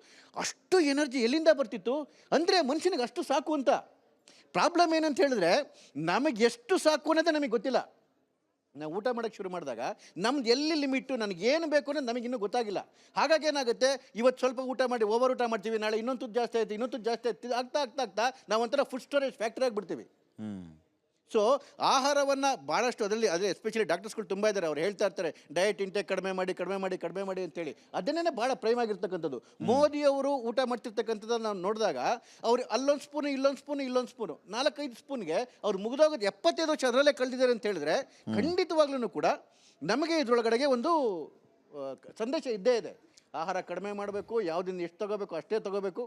ಅಷ್ಟು ಎನರ್ಜಿ ಎಲ್ಲಿಂದ ಬರ್ತಿತ್ತು ಅಂದರೆ ಮನುಷ್ಯನಿಗೆ ಅಷ್ಟು ಸಾಕು ಅಂತ. ಪ್ರಾಬ್ಲಮ್ ಏನಂತ ಹೇಳಿದ್ರೆ ನಮಗೆ ಎಷ್ಟು ಸಾಕು ಅನ್ನೋದೇ ನಮಗೆ ಗೊತ್ತಿಲ್ಲ. ನಾವು ಊಟ ಮಾಡೋಕ್ಕೆ ಶುರು ಮಾಡಿದಾಗ ನಮ್ದು ಎಲ್ಲಿ ಲಿಮಿಟ್ಟು, ನನಗೇನು ಬೇಕು ಅನ್ನೋದು ನಮಗಿನ್ನೂ ಗೊತ್ತಾಗಿಲ್ಲ. ಹಾಗಾಗಿ ಏನಾಗುತ್ತೆ, ಇವತ್ತು ಸ್ವಲ್ಪ ಊಟ ಮಾಡಿ ಓವರ್ ಊಟ ಮಾಡ್ತೀವಿ, ನಾಳೆ ಇನ್ನೊಂದು ತುತ್ತು ಜಾಸ್ತಿ ಆಯ್ತು, ಇನ್ನೊಂದು ತುತ್ತು ಜಾಸ್ತಿ ಆಯ್ತು, ಆಗ್ತಾ ನಾವು ಒಂಥರ ಫುಡ್ ಸ್ಟೋರೇಜ್ ಫ್ಯಾಕ್ಟ್ರಿ ಆಗಿಬಿಡ್ತೀವಿ. ಸೊ ಆಹಾರವನ್ನು ಭಾಳಷ್ಟು ಅದರಲ್ಲಿ ಅದೇ ಎಸ್ಪೆಷಲಿ ಡಾಕ್ಟರ್ಸ್ಗಳು ತುಂಬ ಇದ್ದಾರೆ. ಅವ್ರು ಹೇಳ್ತಾ ಇರ್ತಾರೆ ಡಯಟ್ ಇಂಟೇಕ್ ಕಡಿಮೆ ಮಾಡಿ ಅಂತೇಳಿ. ಅದನ್ನೇ ಭಾಳ ಪ್ರೈಮ್ ಆಗಿರ್ತಕ್ಕಂಥದ್ದು. ಮೋದಿಯವರು ಊಟ ಮಾಡ್ತಿರ್ತಕ್ಕಂಥದ್ದು ನಾವು ನೋಡಿದಾಗ ಅವ್ರು ಅಲ್ಲೊಂದು ಸ್ಪೂನು ಇಲ್ಲೊಂದು ಸ್ಪೂನು 4-5 ಸ್ಪೂನ್ಗೆ ಅವ್ರು ಮುಗಿದೋಗೋದು 75 ವರ್ಷ ಅದರಲ್ಲೇ ಕಳೆದಿದ್ದಾರೆ ಅಂತ ಹೇಳಿದ್ರೆ ಖಂಡಿತವಾಗ್ಲೂ ಕೂಡ ನಮಗೆ ಇದರೊಳಗಡೆಗೆ ಒಂದು ಸಂದೇಶ ಇದ್ದೇ ಇದೆ. ಆಹಾರ ಕಡಿಮೆ ಮಾಡಬೇಕು, ಯಾವುದನ್ನು ಎಷ್ಟು ತಗೋಬೇಕು ಅಷ್ಟೇ ತಗೋಬೇಕು,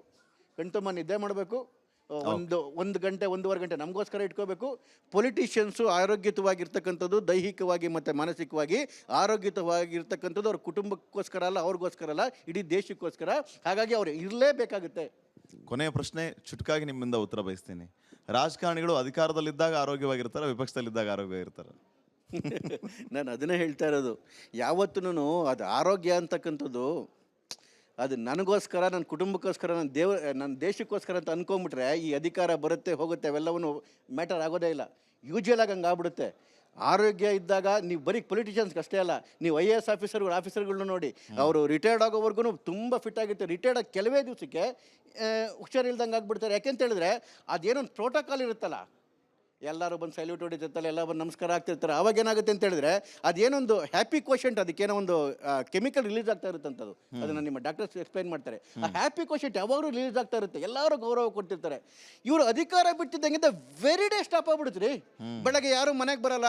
ಕಣ್ತುಂಬ ನಿದ್ದೆ ಮಾಡಬೇಕು, ಒಂದು ಗಂಟೆ 1.5 ಗಂಟೆ ನಮಗೋಸ್ಕರ ಇಟ್ಕೋಬೇಕು. ಪೊಲಿಟಿಷಿಯನ್ಸು ಆರೋಗ್ಯಯುತವಾಗಿರ್ತಕ್ಕಂಥದ್ದು ದೈಹಿಕವಾಗಿ ಮತ್ತು ಮಾನಸಿಕವಾಗಿ ಆರೋಗ್ಯಯುತವಾಗಿರ್ತಕ್ಕಂಥದ್ದು ಅವ್ರ ಕುಟುಂಬಕ್ಕೋಸ್ಕರ ಅಲ್ಲ, ಅವ್ರಿಗೋಸ್ಕರ ಅಲ್ಲ, ಇಡೀ ದೇಶಕ್ಕೋಸ್ಕರ. ಹಾಗಾಗಿ ಅವ್ರು ಇರಲೇಬೇಕಾಗುತ್ತೆ. ಕೊನೆಯ ಪ್ರಶ್ನೆ ಚುಟುಕಾಗಿ ನಿಮ್ಮಿಂದ ಉತ್ತರ ಬಯಸ್ತೀನಿ. ರಾಜಕಾರಣಿಗಳು ಅಧಿಕಾರದಲ್ಲಿದ್ದಾಗ ಆರೋಗ್ಯವಾಗಿರ್ತಾರೆ, ವಿಪಕ್ಷದಲ್ಲಿದ್ದಾಗ ಆರೋಗ್ಯವಾಗಿರ್ತಾರೆ? ನಾನು ಅದನ್ನೇ ಹೇಳ್ತಾ ಇರೋದು. ಯಾವತ್ತೂ ಅದು ಆರೋಗ್ಯ ಅಂತಕ್ಕಂಥದ್ದು ಅದು ನನಗೋಸ್ಕರ, ನನ್ನ ಕುಟುಂಬಕ್ಕೋಸ್ಕರ, ನನ್ನ ದೇಶಕ್ಕೋಸ್ಕರ ಅಂತ ಅಂದ್ಕೊಂಬಿಟ್ರೆ ಈ ಅಧಿಕಾರ ಬರುತ್ತೆ ಹೋಗುತ್ತೆ ಅವೆಲ್ಲವೂ ಮ್ಯಾಟರ್ ಆಗೋದೇ ಇಲ್ಲ. ಯೂಶುವಲ್ ಆಗಿ ಹಂಗೆ ಆಗ್ಬಿಡುತ್ತೆ. ಆರೋಗ್ಯ ಇದ್ದಾಗ ನೀವು ಬರೀ ಪೊಲಿಟಿಷಿಯನ್ಸ್ಗೆ ಅಷ್ಟೇ ಅಲ್ಲ, ನೀವು IAS ಆಫೀಸರ್ಗಳನ್ನ ನೋಡಿ, ಅವರು ರಿಟೈರ್ಡ್ ಆಗೋವರೆಗೂ ತುಂಬ ಫಿಟ್ ಆಗಿರ್ತಾರೆ. ರಿಟೈರ್ಡ್ ಆಗಿ ಕೆಲವೇ ದಿವಸಕ್ಕೆ ಹುಷಾರಿಲ್ದಂಗೆ ಆಗ್ಬಿಡ್ತಾರೆ. ಯಾಕೆಂತ ಹೇಳಿದ್ರೆ ಅದೇನೊಂದು ಪ್ರೋಟೋಕಾಲ್ ಇರುತ್ತಲ್ಲ, ಎಲ್ಲರೂ ಬಂದು ಸಲ್ಯೂಟ್ ಹೊಡಿತಿರ್ತಾರೆ, ಎಲ್ಲ ಬಂದು ನಮಸ್ಕಾರ ಆಗ್ತಿರ್ತಾರೆ. ಅವಾಗ ಏನಾಗುತ್ತೆ ಅಂತ ಹೇಳಿದ್ರೆ ಅದೇನೊಂದು ಹ್ಯಾಪಿ ಕ್ವಶಂಟ್, ಅದಕ್ಕೇನೋ ಒಂದು ಕೆಮಿಕಲ್ ರಿಲೀಸ್ ಆಗ್ತಾ ಇರುತ್ತಂಥದ್ದು. ಅದನ್ನು ನಿಮ್ಮ ಡಾಕ್ಟರ್ಸ್ ಎಕ್ಸ್ಪ್ಲೈನ್ ಮಾಡ್ತಾರೆ. ಆ ಹ್ಯಾಪಿ ಕ್ವಶಂಟ್ ಯಾವಾಗಲೂ ರಿಲೀಸ್ ಆಗ್ತಾ ಇರುತ್ತೆ, ಎಲ್ಲರೂ ಗೌರವ ಕೊಡ್ತಿರ್ತಾರೆ. ಇವರು ಅಧಿಕಾರ ಬಿಟ್ಟಿದ್ದಂಗಿಂತ ವೆರಿ ಡೇ ಸ್ಟಾಪ್ ಆಗ್ಬಿಡುತ್ತೀರಿ. ಬೆಳಗ್ಗೆ ಯಾರು ಮನೆಗೆ ಬರಲ್ಲ,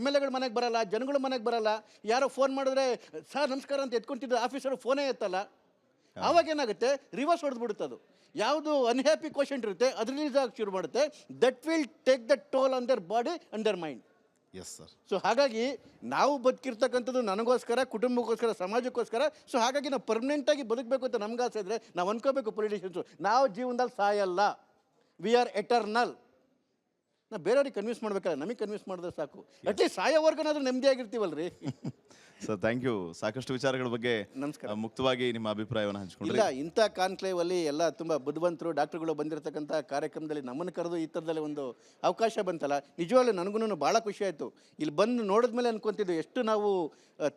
MLAಗಳು ಮನೆಗೆ ಬರಲ್ಲ, ಜನಗಳು ಮನೆಗೆ ಬರಲ್ಲ. ಯಾರೋ ಫೋನ್ ಮಾಡಿದ್ರೆ ಸರ್ ನಮಸ್ಕಾರ ಅಂತ ಎತ್ಕೊಂತಿದ್ದ ಆಫೀಸರು ಫೋನೇ ಎತ್ತಲ್ಲ. ಆವಾಗ ಏನಾಗುತ್ತೆ, ರಿವರ್ಸ್ ಹೊಡೆದ್ಬಿಡುತ್ತೆ. ಅದು ಯಾವುದು ಅನ್ಹ್ಯಾಪಿ ಕ್ವಶಂಟ್ ಇರುತ್ತೆ ಅದು ರಿಲೀಸ್ ಆಗಿ ಶುರು ಮಾಡುತ್ತೆ. That will take the toll on their body and there mind. Yes sir. So ಹಾಗಾಗಿ ನಾವು ಬದುಕಿರ್ತಕ್ಕಂಥದ್ದು ನನಗೋಸ್ಕರ, ಕುಟುಂಬಕ್ಕೋಸ್ಕರ, ಸಮಾಜಕ್ಕೋಸ್ಕರ. ಸೊ ಹಾಗಾಗಿ ನಾವು ಪರ್ಮನೆಂಟಾಗಿ ಬದುಕಬೇಕು ಅಂತ ನಮ್ಗೆ ಆಸೆ ಇದ್ದರೆ ನಾವು ಅನ್ಕೋಬೇಕು, ಪೊಲಿಟಿಷಿಯನ್ಸು ನಾವು ಜೀವನದಲ್ಲಿ ಸಾಯಲ್ಲ, ವಿ ಆರ್ ಎಟರ್ನಲ್. ನಾವು ಬೇರೆಯವ್ರಿಗೆ ಕನ್ವಿನ್ಸ್ ಮಾಡ್ಬೇಕಲ್ಲ, ನಮಗೆ ಕನ್ವಿನ್ಸ್ ಮಾಡಿದ್ರೆ ಸಾಕು. ಅಟ್ಲೀಸ್ಟ್ ಸಾಯೋವರೆಗನಾದ್ರೂ ನೆಮ್ಮದಿಯಾಗಿರ್ತೀವಲ್ರಿ. Sir thank you. ಸಾಕಷ್ಟು ವಿಚಾರಗಳ ಬಗ್ಗೆ ನಮಸ್ಕಾರ. ಮುಕ್ತವಾಗಿ ನಿಮ್ಮ ಅಭಿಪ್ರಾಯವನ್ನು ಹಂಚ್ಕೊಂಡ್ರಿ. ಇಲ್ಲ, ಇಂಥ ಕಾನ್ಕ್ಲೇವಲ್ಲಿ ಎಲ್ಲ ತುಂಬ ಬುದ್ಧಿವಂತರು ಡಾಕ್ಟರ್ಗಳು ಬಂದಿರತಕ್ಕಂಥ ಕಾರ್ಯಕ್ರಮದಲ್ಲಿ ನಮ್ಮನ್ನು ಕರೆದು ಈ ಥರದಲ್ಲಿ ಒಂದು ಅವಕಾಶ ಬಂತಲ್ಲ, ನಿಜವಾಗ್ಲೂ ನನಗೂ ಭಾಳ ಖುಷಿ ಆಯಿತು. ಇಲ್ಲಿ ಬಂದು ನೋಡಿದ್ಮೇಲೆ ಅನ್ಕೊತಿದ್ದು ಎಷ್ಟು ನಾವು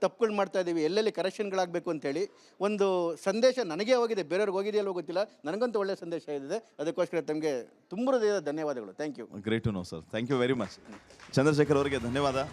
ತಪ್ಪುಗಳು ಮಾಡ್ತಾ ಇದ್ದೀವಿ, ಎಲ್ಲೆಲ್ಲಿ ಕರೆಕ್ಷನ್ಗಳಾಗಬೇಕು ಅಂತೇಳಿ. ಒಂದು ಸಂದೇಶ ನನಗೇ ಹೋಗಿದೆ, ಬೇರೆಯವ್ರಿಗೆ ಹೋಗಿದೆಯಲ್ಲೋ ಗೊತ್ತಿಲ್ಲ, ನನಗಂತೂ ಒಳ್ಳೆಯ ಸಂದೇಶ ಇದೆ. ಅದಕ್ಕೋಸ್ಕರ ತಮಗೆ ತುಂಬ ಹೃದಯದ ಧನ್ಯವಾದಗಳು. Thank you. Great to know sir. Thank you very much. Chandrashekhar ಅವರಿಗೆ ಧನ್ಯವಾದ.